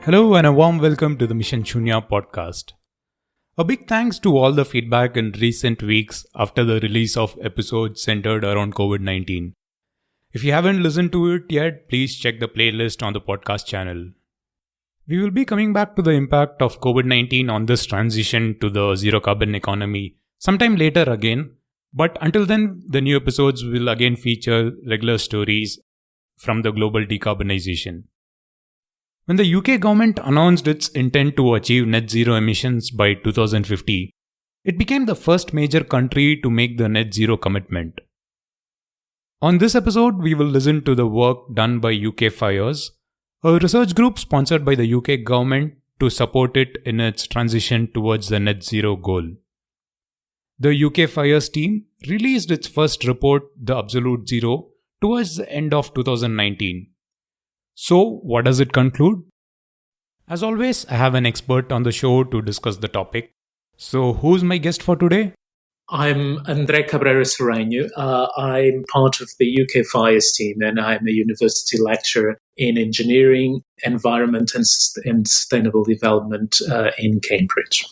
Hello and a warm welcome to the Mission Shunya podcast. A big thanks to all the feedback in recent weeks after the release of episodes centered around COVID 19. If you haven't listened to it yet, please check the playlist on the podcast channel. We will be coming back to the impact of COVID 19 on this transition to the zero carbon economy sometime later again, but until then, the new episodes will again feature regular stories from the global decarbonization. When the UK government announced its intent to achieve net zero emissions by 2050, it became the first major country to make the net zero commitment. On this episode, we will listen to the work done by UK Fires, a research group sponsored by the UK government to support it in its transition towards the net zero goal. The UK Fires team released its first report, The Absolute Zero, towards the end of 2019. So, what does it conclude? As always, I have an expert on the show to discuss the topic. So, who's my guest for today? I'm André Cabrera Serrenho. I'm part of the UK Fires team and I'm a university lecturer in engineering, environment and sustainable development in Cambridge.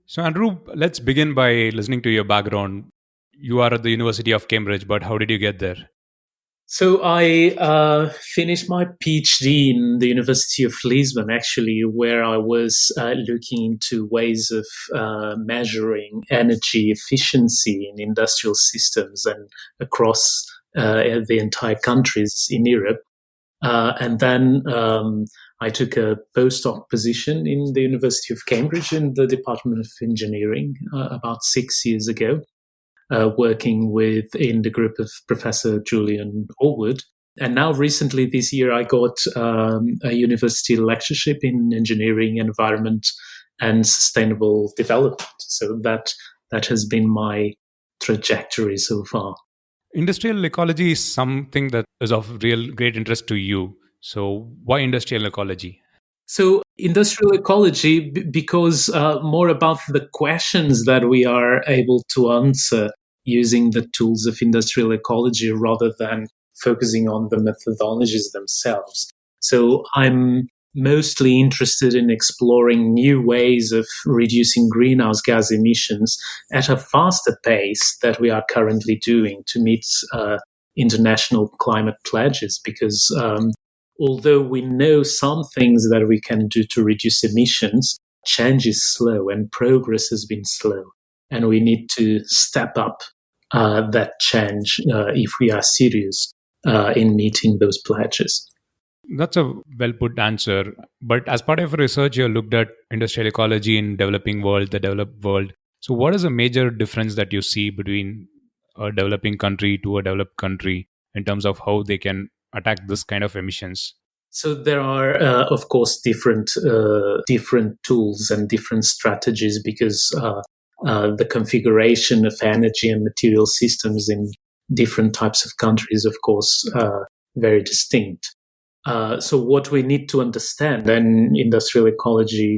So, Andrew, let's begin by listening to your background. You are at the University of Cambridge, but how did you get there? So I finished my PhD in the University of Lisbon, actually, where I was looking into ways of measuring energy efficiency in industrial systems and across the entire countries in Europe. And then I took a postdoc position in the University of Cambridge in the Department of Engineering about 6 years ago. Working in the group of Professor Julian Allwood. And now recently this year I got a university lectureship in engineering, environment and sustainable development. So that has been my trajectory so far. Industrial ecology is something that is of real great interest to you. So why industrial ecology? So industrial ecology, because more about the questions that we are able to answer using the tools of industrial ecology rather than focusing on the methodologies themselves. So I'm mostly interested in exploring new ways of reducing greenhouse gas emissions at a faster pace that we are currently doing to meet international climate pledges, because although we know some things that we can do to reduce emissions, change is slow and progress has been slow. And we need to step up that change if we are serious in meeting those pledges. That's a well put answer. But as part of your research, you looked at industrial ecology in developing world, the developed world. So what is a major difference that you see between a developing country to a developed country in terms of how they can attack this kind of emissions? So there are, of course, different tools and different strategies because the configuration of energy and material systems in different types of countries, of course, very distinct. So what we need to understand, and industrial ecology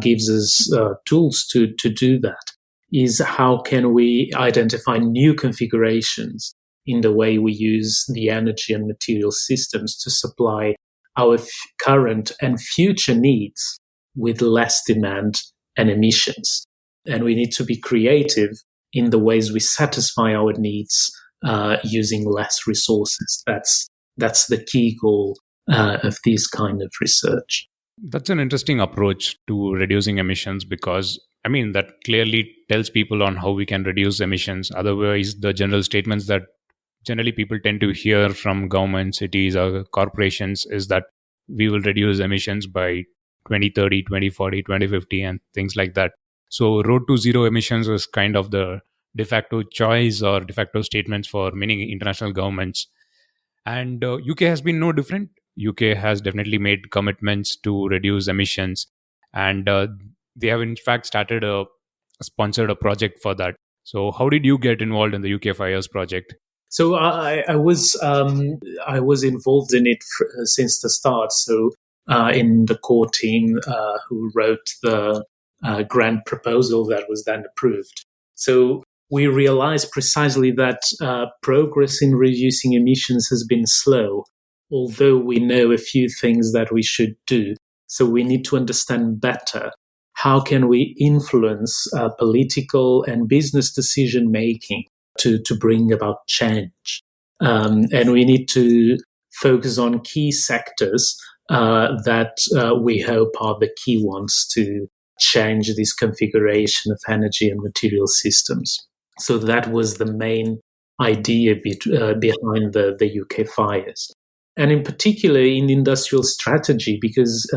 gives us tools to do that, is how can we identify new configurations in the way we use the energy and material systems to supply our current and future needs with less demand and emissions. And we need to be creative in the ways we satisfy our needs using less resources. That's the key goal of this kind of research. That's an interesting approach to reducing emissions because, that clearly tells people on how we can reduce emissions. Otherwise, the general statements that generally people tend to hear from government, cities, or corporations is that we will reduce emissions by 2030, 2040, 2050, and things like that. So road to zero emissions was kind of the de facto choice or de facto statements for many international governments. And UK has been no different. UK has definitely made commitments to reduce emissions. And they have in fact sponsored a project for that. So how did you get involved in the UK Fires project? So I was involved in it since the start. So in the core team who wrote the grant proposal that was then approved. So we realized precisely that progress in reducing emissions has been slow, although we know a few things that we should do. So we need to understand better how can we influence political and business decision making to bring about change. And we need to focus on key sectors that we hope are the key ones to change this configuration of energy and material systems. So that was the main idea behind the UK fires. And in particular in industrial strategy, because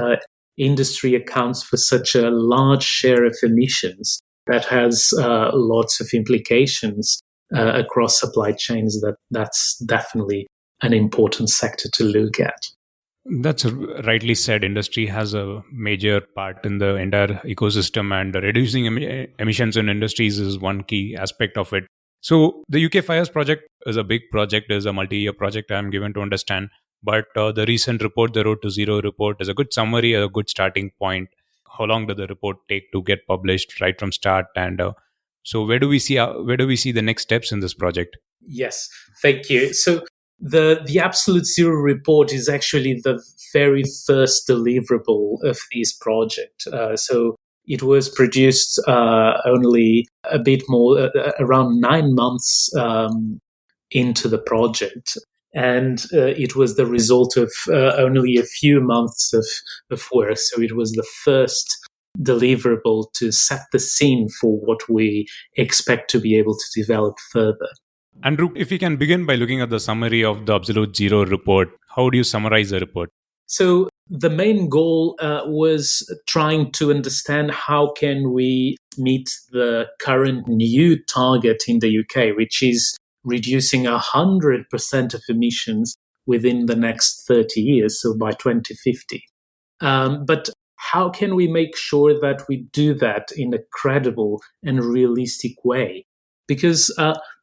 industry accounts for such a large share of emissions that has lots of implications across supply chains, that's definitely an important sector to look at. That's rightly said. Industry has a major part in the entire ecosystem, and reducing emissions in industries is one key aspect of it. So the UK Fires project is a big project, is a multi-year project, I'm given to understand. But the recent report, the Road to Zero report, is a good summary, a good starting point. How long did the report take to get published right from start? And so where do we see the next steps in this project? Yes, thank you. So the Absolute Zero report is actually the very first deliverable of this project. So it was produced only a bit more, around 9 months into the project. And it was the result of only a few months of work. So it was the first deliverable to set the scene for what we expect to be able to develop further. Andrew, if we can begin by looking at the summary of the Absolute Zero report, how do you summarize the report? So the main goal was trying to understand how can we meet the current new target in the UK, which is reducing 100% of emissions within the next 30 years, so by 2050. But how can we make sure that we do that in a credible and realistic way? Because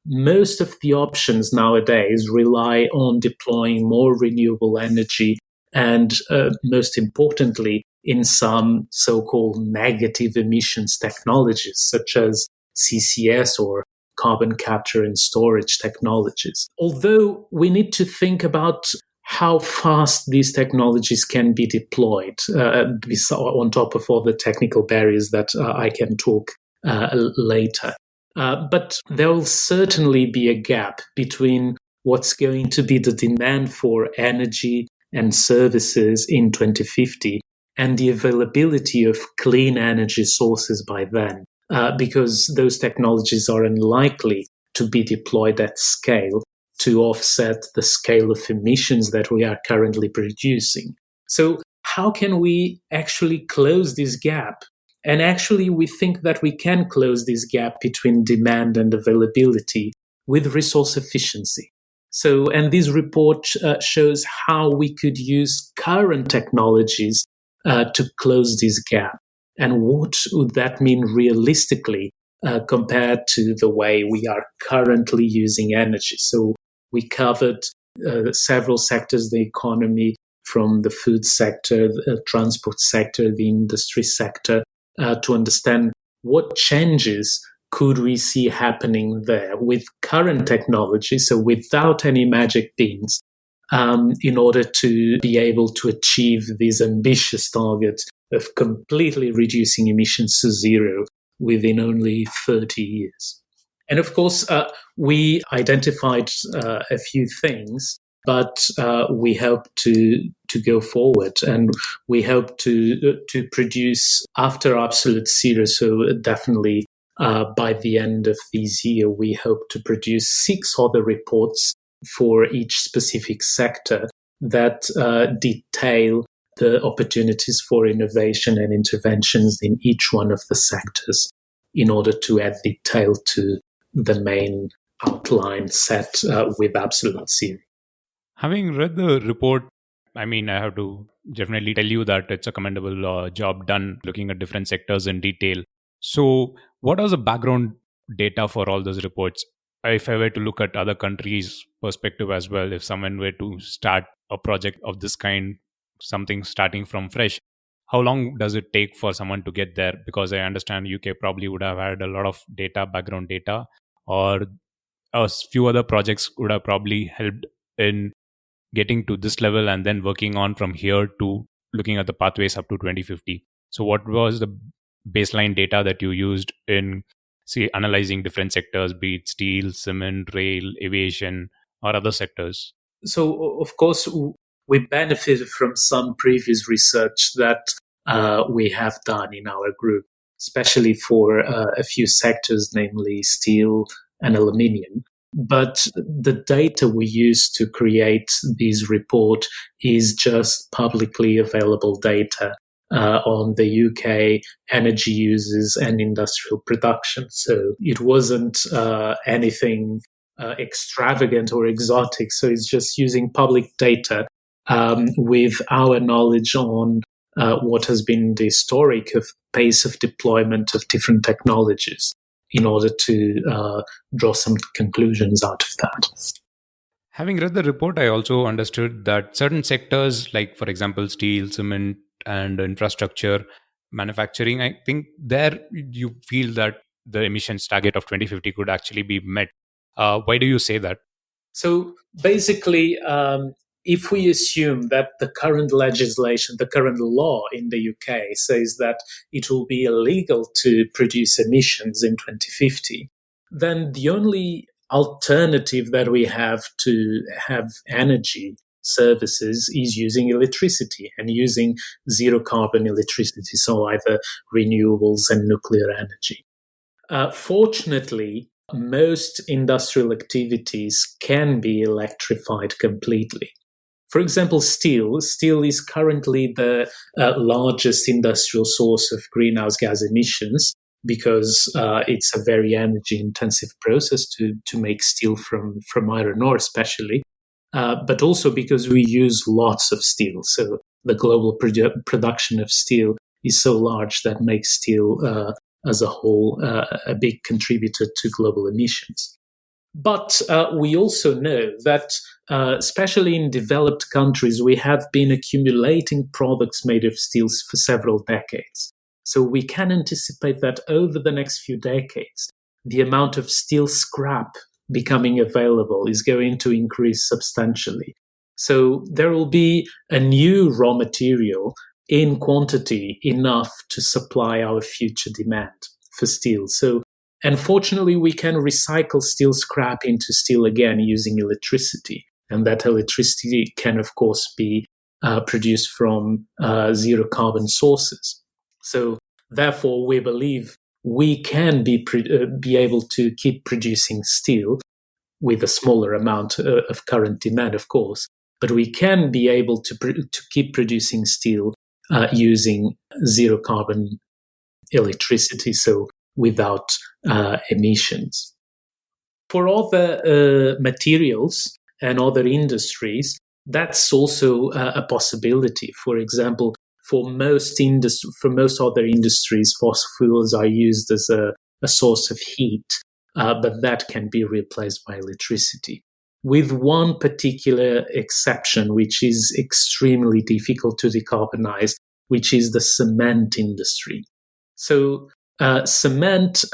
most of the options nowadays rely on deploying more renewable energy and, most importantly, in some so-called negative emissions technologies, such as CCS or carbon capture and storage technologies. Although we need to think about how fast these technologies can be deployed, on top of all the technical barriers that I can talk later. But there will certainly be a gap between what's going to be the demand for energy and services in 2050 and the availability of clean energy sources by then, because those technologies are unlikely to be deployed at scale to offset the scale of emissions that we are currently producing. So how can we actually close this gap? And actually, we think that we can close this gap between demand and availability with resource efficiency. So, and this report shows how we could use current technologies to close this gap. And what would that mean realistically compared to the way we are currently using energy? So we covered several sectors, the economy, from the food sector, the transport sector, the industry sector, to understand what changes could we see happening there with current technology, so without any magic beans, in order to be able to achieve these ambitious targets of completely reducing emissions to zero within only 30 years. And of course, we identified a few things, but we hope to go forward, and we hope to produce after Absolute Zero. So definitely by the end of this year, we hope to produce 6 other reports for each specific sector that detail the opportunities for innovation and interventions in each one of the sectors in order to add detail to the main outline set with Absolute Zero. Having read the report, I mean, I have to definitely tell you that it's a commendable job done looking at different sectors in detail. So, what was the background data for all those reports? If I were to look at other countries' perspective as well, if someone were to start a project of this kind, something starting from fresh, how long does it take for someone to get there? Because I understand UK probably would have had a lot of data, background data, or a few other projects would have probably helped in getting to this level and then working on from here to looking at the pathways up to 2050. So what was the baseline data that you used in, say, analyzing different sectors, be it steel, cement, rail, aviation, or other sectors? So, of course, we benefited from some previous research that we have done in our group, especially for a few sectors, namely steel and aluminium. But the data we use to create this report is just publicly available data on the UK energy uses and industrial production. So it wasn't anything extravagant or exotic. So it's just using public data with our knowledge on what has been the historic of pace of deployment of different technologies in order to draw some conclusions out of that. Having read the report, I also understood that certain sectors, like, for example, steel, cement, and infrastructure, manufacturing, I think there you feel that the emissions target of 2050 could actually be met. Why do you say that? So basically, if we assume that the current legislation, the current law in the UK says that it will be illegal to produce emissions in 2050, then the only alternative that we have to have energy services is using electricity and using zero carbon electricity, so either renewables and nuclear energy. Fortunately, most industrial activities can be electrified completely. For example, steel. Steel is currently the largest industrial source of greenhouse gas emissions because it's a very energy-intensive process to make steel from iron ore, especially, but also because we use lots of steel. So the global production of steel is so large that makes steel as a whole a big contributor to global emissions. But we also know that, especially in developed countries, we have been accumulating products made of steels for several decades. So we can anticipate that over the next few decades, the amount of steel scrap becoming available is going to increase substantially. So there will be a new raw material in quantity enough to supply our future demand for steel. So unfortunately, we can recycle steel scrap into steel again using electricity. And that electricity can, of course, be produced from zero carbon sources. So therefore, we believe we can be able to keep producing steel with a smaller amount of current demand, of course. But we can be able to keep producing steel using zero carbon electricity, so without emissions. For other materials and other industries, that's also a possibility. For example, for most other industries, fossil fuels are used as a source of heat, but that can be replaced by electricity. With one particular exception, which is extremely difficult to decarbonize, which is the cement industry. So cement,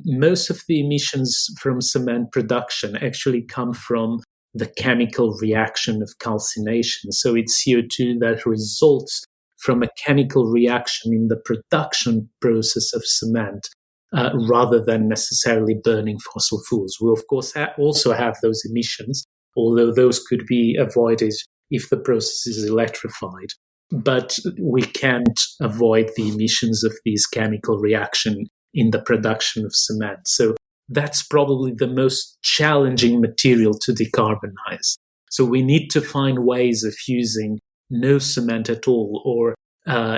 most of the emissions from cement production actually come from the chemical reaction of calcination. So it's CO2 that results from a chemical reaction in the production process of cement, rather than necessarily burning fossil fuels. We, of course, also have those emissions, although those could be avoided if the process is electrified. But we can't avoid the emissions of this chemical reaction in the production of cement. So that's probably the most challenging material to decarbonize. So we need to find ways of using no cement at all, or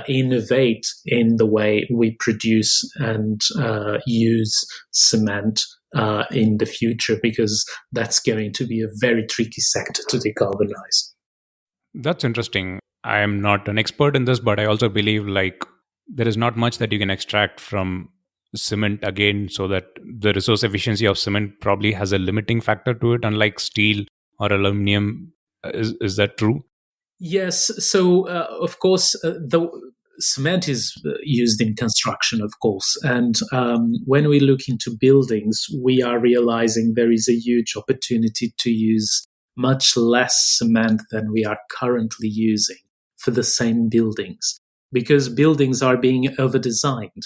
innovate in the way we produce and use cement in the future, because that's going to be a very tricky sector to decarbonize. That's interesting. I am not an expert in this, but I also believe there is not much that you can extract from cement again, so that the resource efficiency of cement probably has a limiting factor to it, unlike steel or aluminum. Is that true? Yes. So, of course, the cement is used in construction, of course. And when we look into buildings, we are realizing there is a huge opportunity to use much less cement than we are currently using for the same buildings, because buildings are being over-designed.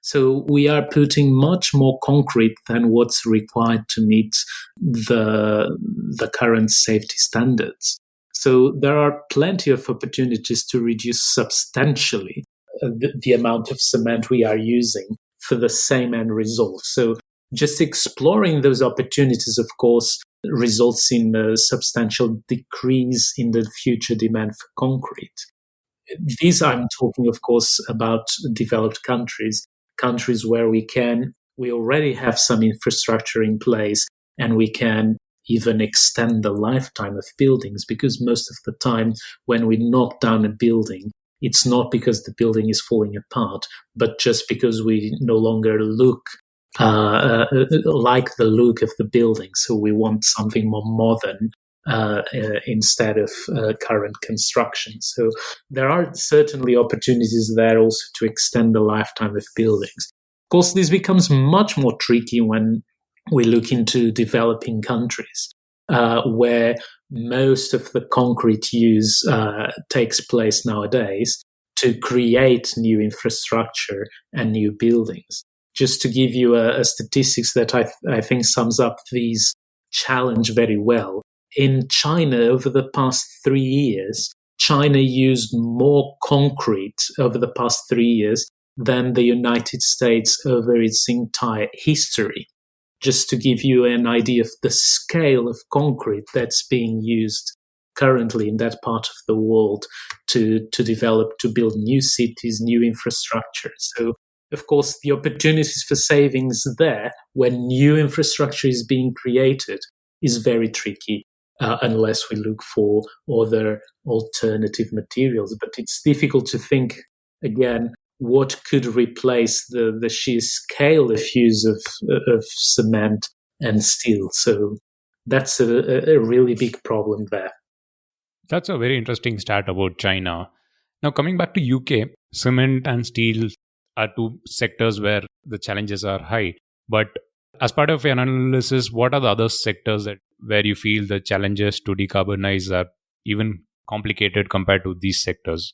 So we are putting much more concrete than what's required to meet the current safety standards. So there are plenty of opportunities to reduce substantially the amount of cement we are using for the same end result. So just exploring those opportunities, of course, results in a substantial decrease in the future demand for concrete. These I'm talking, of course, about developed countries where we already have some infrastructure in place, and we can even extend the lifetime of buildings, because most of the time when we knock down a building, it's not because the building is falling apart, but just because we no longer look like the look of the building. So we want something more modern instead of current construction. So there are certainly opportunities there also to extend the lifetime of buildings. Of course, this becomes much more tricky when we look into developing countries, where most of the concrete use takes place nowadays to create new infrastructure and new buildings. Just to give you a statistics that I think sums up this challenge very well. In China, over the past 3 years, China used more concrete over the past 3 years than the United States over its entire history. Just to give you an idea of the scale of concrete that's being used currently in that part of the world to build new cities, new infrastructure. So, of course, the opportunities for savings there when new infrastructure is being created is very tricky. Unless we look for other alternative materials. But it's difficult to think, again, what could replace the sheer scale of use of cement and steel. So that's a really big problem there. That's a very interesting stat about China. Now, coming back to UK, cement and steel are two sectors where the challenges are high. But as part of your analysis, what are the other sectors where you feel the challenges to decarbonize are even complicated compared to these sectors?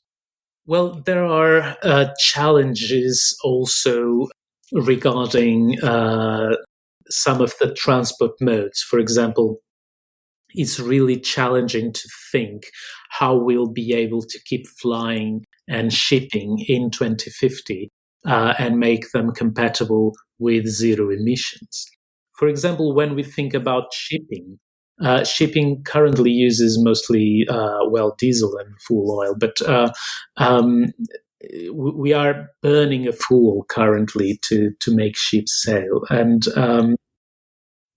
Well, there are challenges also regarding some of the transport modes. For example, it's really challenging to think how we'll be able to keep flying and shipping in 2050 and make them compatible with zero emissions. For example, when we think about shipping, shipping currently uses mostly, diesel and fuel oil, but we are burning a fuel currently to make ships sail. And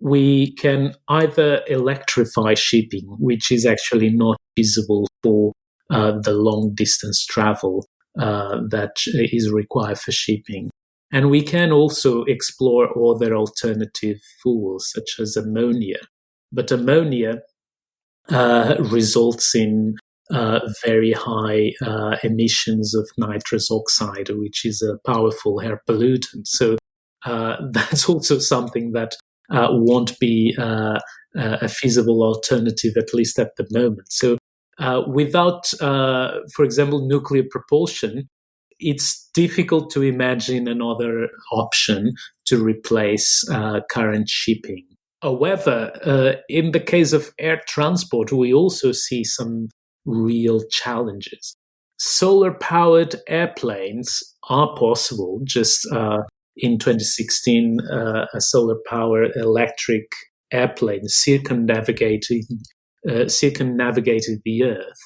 we can either electrify shipping, which is actually not feasible for the long distance travel that is required for shipping. And we can also explore other alternative fuels, such as ammonia. But ammonia results in very high emissions of nitrous oxide, which is a powerful air pollutant. So that's also something that won't be a feasible alternative, at least at the moment. So without, for example, nuclear propulsion, it's difficult to imagine another option to replace current shipping. However, in the case of air transport, we also see some real challenges. Solar-powered airplanes are possible. Just in 2016, a solar-powered electric airplane circumnavigated the Earth,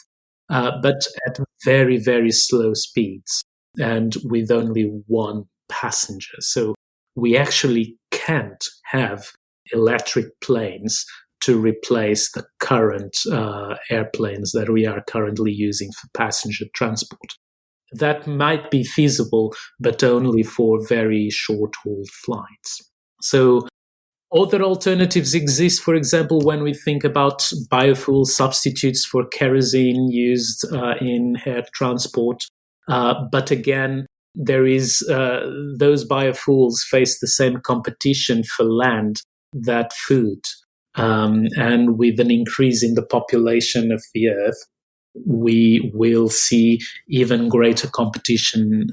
but at very, very slow speeds and with only one passenger. So we actually can't have electric planes to replace the current airplanes that we are currently using for passenger transport. That might be feasible, but only for very short-haul flights. So other alternatives exist, for example, when we think about biofuel substitutes for kerosene used in air transport. But again, there is those biofuels face the same competition for land that food. And with an increase in the population of the Earth, we will see even greater competition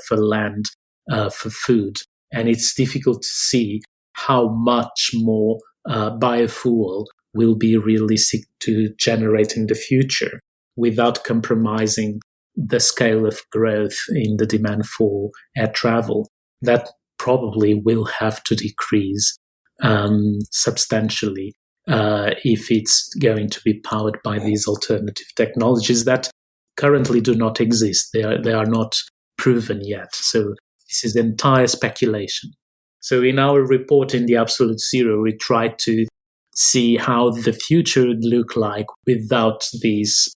for land, for food. And it's difficult to see how much more biofuel will be realistic to generate in the future without compromising the scale of growth in the demand for air travel. That probably will have to decrease substantially if it's going to be powered by these alternative technologies that currently do not exist. They are not proven yet. So this is entire speculation. So in our report in the Absolute Zero, we tried to see how the future would look like without these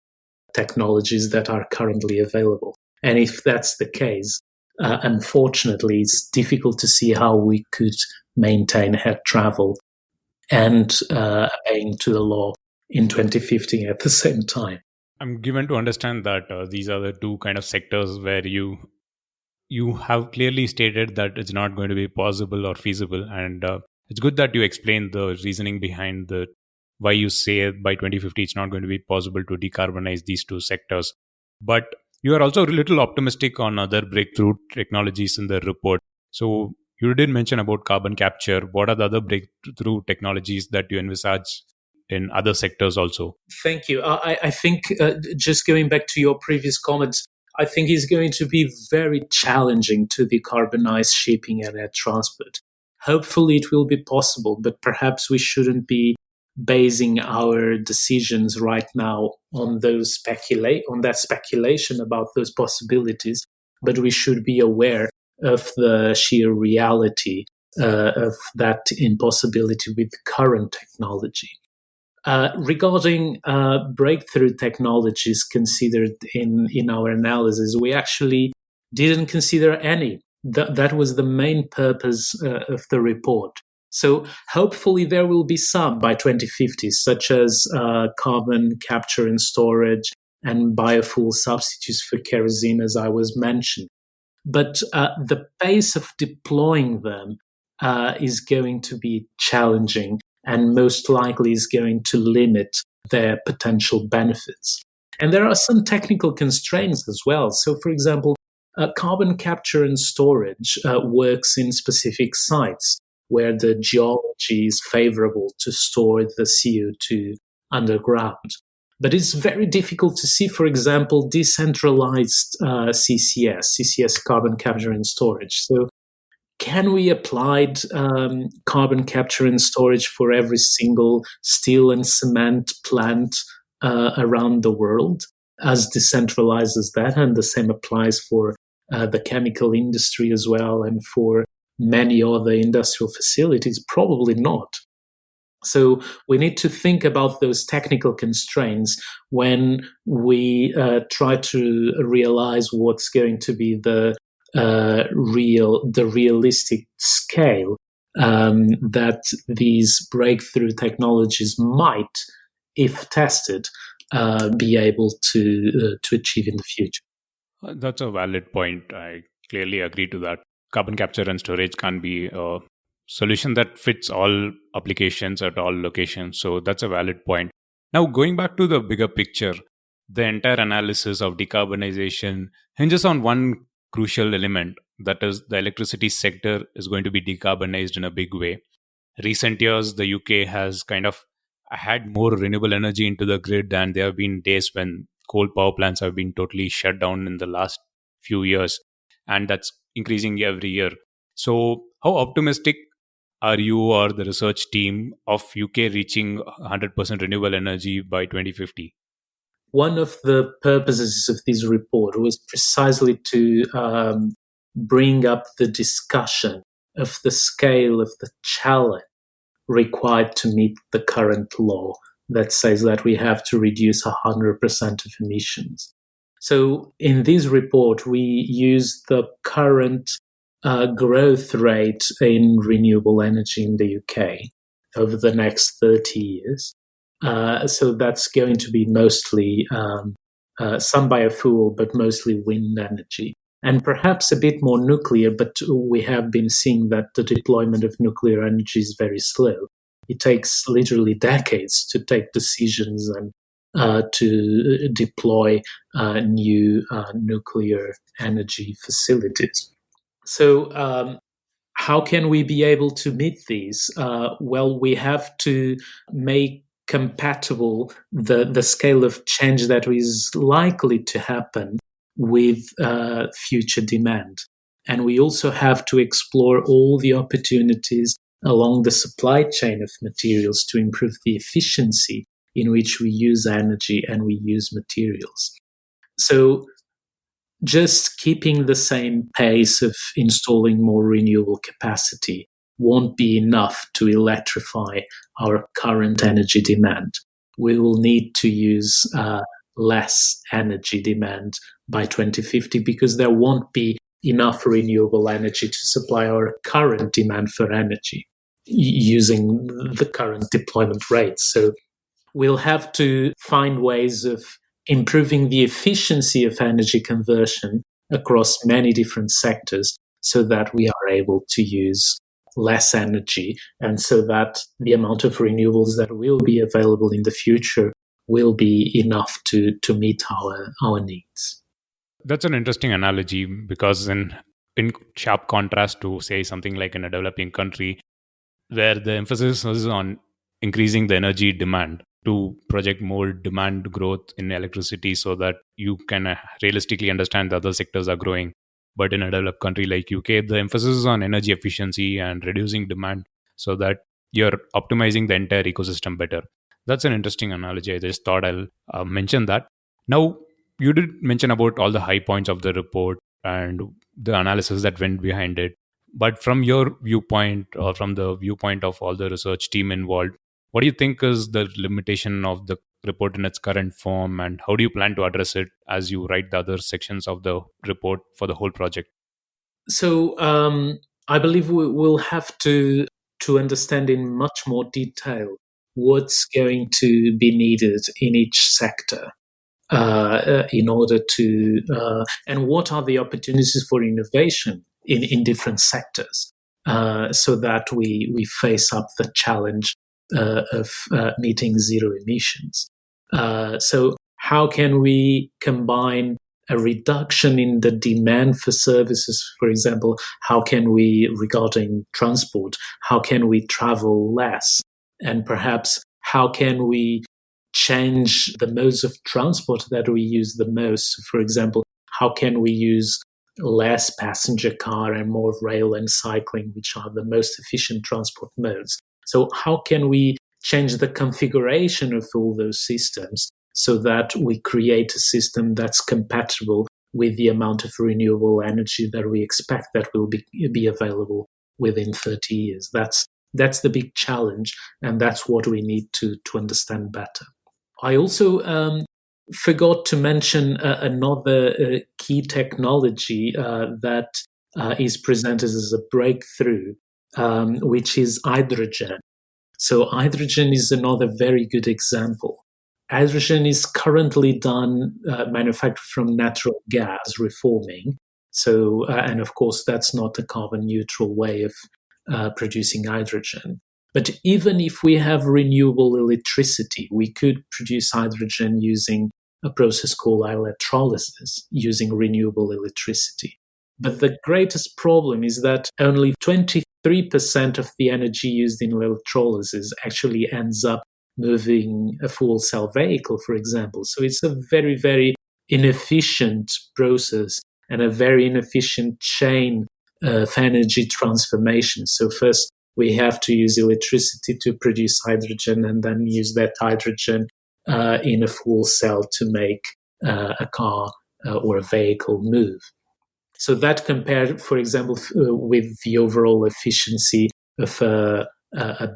technologies that are currently available. And if that's the case, unfortunately, it's difficult to see how we could maintain air travel and obeying to the law in 2050 at the same time. I'm given to understand that these are the two kind of sectors where you have clearly stated that it's not going to be possible or feasible, and it's good that you explained the reasoning behind why you say by 2050 it's not going to be possible to decarbonize these two sectors. But you are also a little optimistic on other breakthrough technologies in the report. So you did mention about carbon capture. What are the other breakthrough technologies that you envisage in other sectors also? Thank you. I think just going back to your previous comments, I think it's going to be very challenging to decarbonize shipping and air transport. Hopefully it will be possible, but perhaps we shouldn't be basing our decisions right now on that speculation about those possibilities, but we should be aware of the sheer reality of that impossibility with current technology. Regarding breakthrough technologies considered in our analysis, we actually didn't consider any. That was the main purpose of the report. So hopefully there will be some by 2050, such as carbon capture and storage and biofuel substitutes for kerosene, as I was mentioning. But the pace of deploying them is going to be challenging and most likely is going to limit their potential benefits. And there are some technical constraints as well. So, for example, carbon capture and storage works in specific sites where the geology is favorable to store the CO2 underground. But it's very difficult to see, for example, decentralized CCS, carbon capture and storage. So can we apply carbon capture and storage for every single steel and cement plant around the world, as decentralized as that? And the same applies for the chemical industry as well, and for many other industrial facilities? Probably not. So we need to think about those technical constraints when we try to realize what's going to be the realistic scale that these breakthrough technologies might, if tested, be able to achieve in the future. That's a valid point. I clearly agree to that. Carbon capture and storage can be a solution that fits all applications at all locations. So that's a valid point. Now, going back to the bigger picture, the entire analysis of decarbonization hinges on one crucial element, that is, the electricity sector is going to be decarbonized in a big way. Recent years, the UK has kind of had more renewable energy into the grid, and there have been days when coal power plants have been totally shut down in the last few years, and that's increasing every year. So how optimistic are you or the research team of UK reaching 100% renewable energy by 2050? One of the purposes of this report was precisely to bring up the discussion of the scale of the challenge required to meet the current law that says that we have to reduce 100% of emissions. So in this report, we use the current growth rate in renewable energy in the UK over the next 30 years. So that's going to be mostly some biofuel, but mostly wind energy, and perhaps a bit more nuclear. But we have been seeing that the deployment of nuclear energy is very slow. It takes literally decades to take decisions and to deploy new nuclear energy facilities. So how can we be able to meet these? Well, we have to make compatible the scale of change that is likely to happen with future demand. And we also have to explore all the opportunities along the supply chain of materials to improve the efficiency in which we use energy and we use materials. So just keeping the same pace of installing more renewable capacity won't be enough to electrify our current energy demand. We will need to use less energy demand by 2050 because there won't be enough renewable energy to supply our current demand for energy using the current deployment rates. So we'll have to find ways of improving the efficiency of energy conversion across many different sectors so that we are able to use less energy and so that the amount of renewables that will be available in the future will be enough to meet our needs. That's an interesting analogy because in sharp contrast to, say, something like in a developing country where the emphasis is on increasing the energy demand to project more demand growth in electricity so that you can realistically understand the other sectors are growing. But in a developed country like UK, the emphasis is on energy efficiency and reducing demand so that you're optimizing the entire ecosystem better. That's an interesting analogy. I just thought I'll mention that. Now, you did mention about all the high points of the report and the analysis that went behind it. But from your viewpoint or from the viewpoint of all the research team involved, what do you think is the limitation of the report in its current form, and how do you plan to address it as you write the other sections of the report for the whole project? So I believe we will have to understand in much more detail what's going to be needed in each sector in order to, and what are the opportunities for innovation in different sectors, so that we face up the challenge of meeting zero emissions. So how can we combine a reduction in the demand for services? For example, how can we, regarding transport, how can we travel less? And perhaps how can we change the modes of transport that we use the most? For example, how can we use less passenger car and more rail and cycling, which are the most efficient transport modes? So how can we change the configuration of all those systems so that we create a system that's compatible with the amount of renewable energy that we expect that will be available within 30 years? That's the big challenge, and that's what we need to understand better. I also forgot to mention another key technology that is presented as a breakthrough, which is hydrogen. So hydrogen is another very good example. Hydrogen is currently manufactured from natural gas reforming. So, and of course, that's not a carbon neutral way of producing hydrogen. But even if we have renewable electricity, we could produce hydrogen using a process called electrolysis, using renewable electricity. But the greatest problem is that only 23% of the energy used in electrolysis actually ends up moving a fuel cell vehicle, for example. So it's a very, very inefficient process and a very inefficient chain of energy transformation. So first, we have to use electricity to produce hydrogen and then use that hydrogen in a fuel cell to make a car or a vehicle move. So that compared, for example, with the overall efficiency of a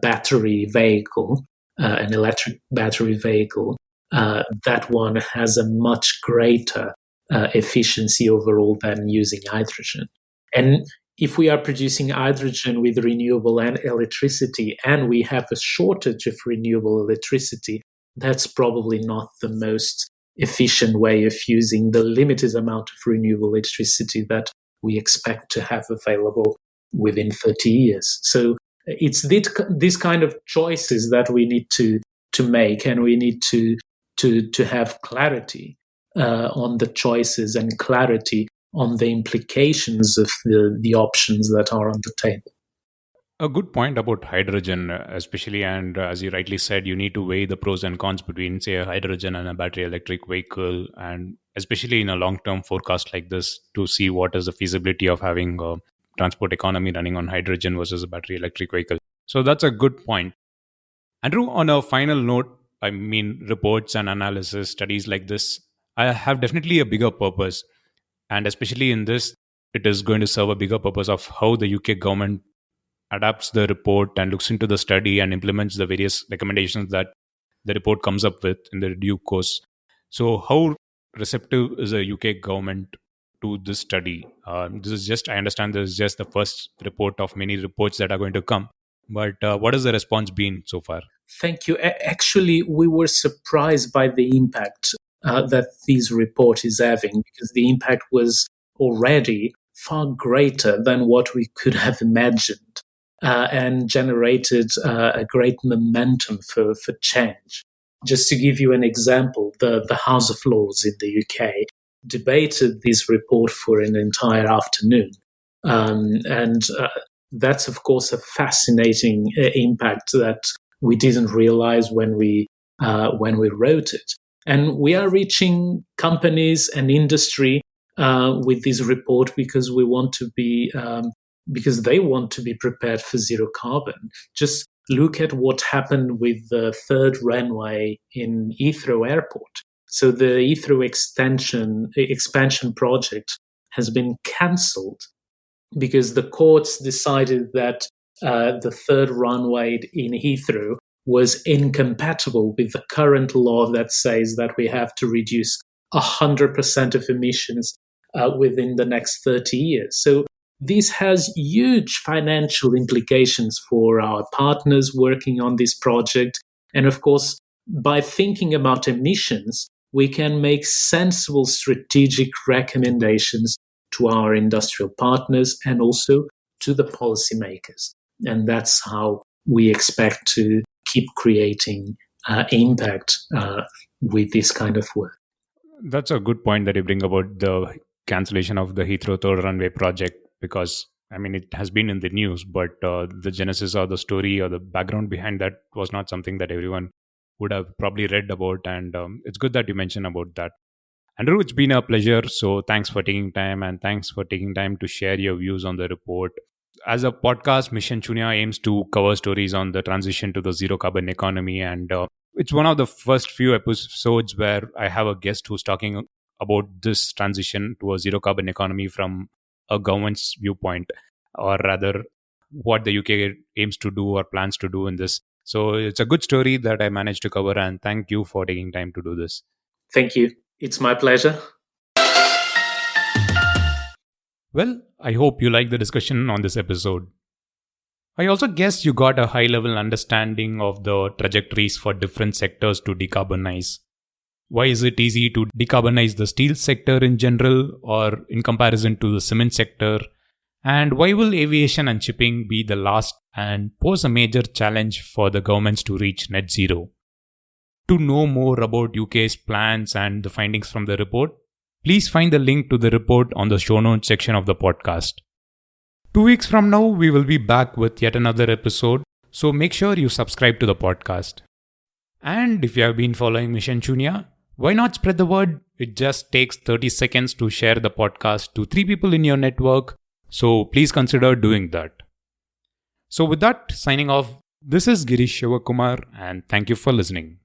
battery vehicle, an electric battery vehicle, that one has a much greater efficiency overall than using hydrogen. And if we are producing hydrogen with renewable electricity and we have a shortage of renewable electricity, that's probably not the most efficient way of using the limited amount of renewable electricity that we expect to have available within 30 years. So it's this kind of choices that we need to make, and we need to to have clarity on the choices and clarity on the implications of the options that are on the table. A good point about hydrogen, especially, and as you rightly said, you need to weigh the pros and cons between, say, a hydrogen and a battery electric vehicle, and especially in a long term forecast like this, to see what is the feasibility of having a transport economy running on hydrogen versus a battery electric vehicle. So that's a good point. Andrew, on a final note, I mean, reports and analysis, studies like this, I have definitely a bigger purpose. And especially in this, it is going to serve a bigger purpose of how the UK government adapts the report and looks into the study and implements the various recommendations that the report comes up with in the due course. So, how receptive is the UK government to this study? This is just, I understand this is just the first report of many reports that are going to come. But what has the response been so far? Thank you. Actually, we were surprised by the impact that this report is having, because the impact was already far greater than what we could have imagined, and generated a great momentum for change. Just to give you an example, the House of Lords in the UK debated this report for an entire afternoon. And that's, of course, a fascinating impact that we didn't realize when we wrote it. And we are reaching companies and industry with this report because we want to be because they want to be prepared for zero carbon. Just look at what happened with the third runway in Heathrow Airport. So the Heathrow expansion project has been cancelled because the courts decided that the third runway in Heathrow was incompatible with the current law that says that we have to reduce 100% of emissions within the next 30 years. So this has huge financial implications for our partners working on this project. And of course, by thinking about emissions, we can make sensible strategic recommendations to our industrial partners and also to the policymakers. And that's how we expect to keep creating impact with this kind of work. That's a good point that you bring about the cancellation of the Heathrow third runway project, because I mean, it has been in the news, but the genesis or the story or the background behind that was not something that everyone would have probably read about. And it's good that you mentioned about that. Andrew, it's been a pleasure. So thanks for taking time, and thanks for taking time to share your views on the report. As a podcast, Mission Shunya aims to cover stories on the transition to the zero carbon economy. And it's one of the first few episodes where I have a guest who's talking about this transition to a zero carbon economy from a government's viewpoint, or rather what the UK aims to do or plans to do in this. So it's a good story that I managed to cover, and thank you for taking time to do this. Thank you. It's my pleasure. Well, I hope you like the discussion on this episode. I also guess you got a high-level understanding of the trajectories for different sectors to decarbonize. Why is it easy to decarbonize the steel sector in general or in comparison to the cement sector? And why will aviation and shipping be the last and pose a major challenge for the governments to reach net zero? To know more about UK's plans and the findings from the report, please find the link to the report on the show notes section of the podcast. 2 weeks from now, we will be back with yet another episode, so make sure you subscribe to the podcast. And if you have been following Mission Shunya, why not spread the word? It just takes 30 seconds to share the podcast to 3 people in your network, so please consider doing that. So with that, signing off, this is Girish Shivakumar, and thank you for listening.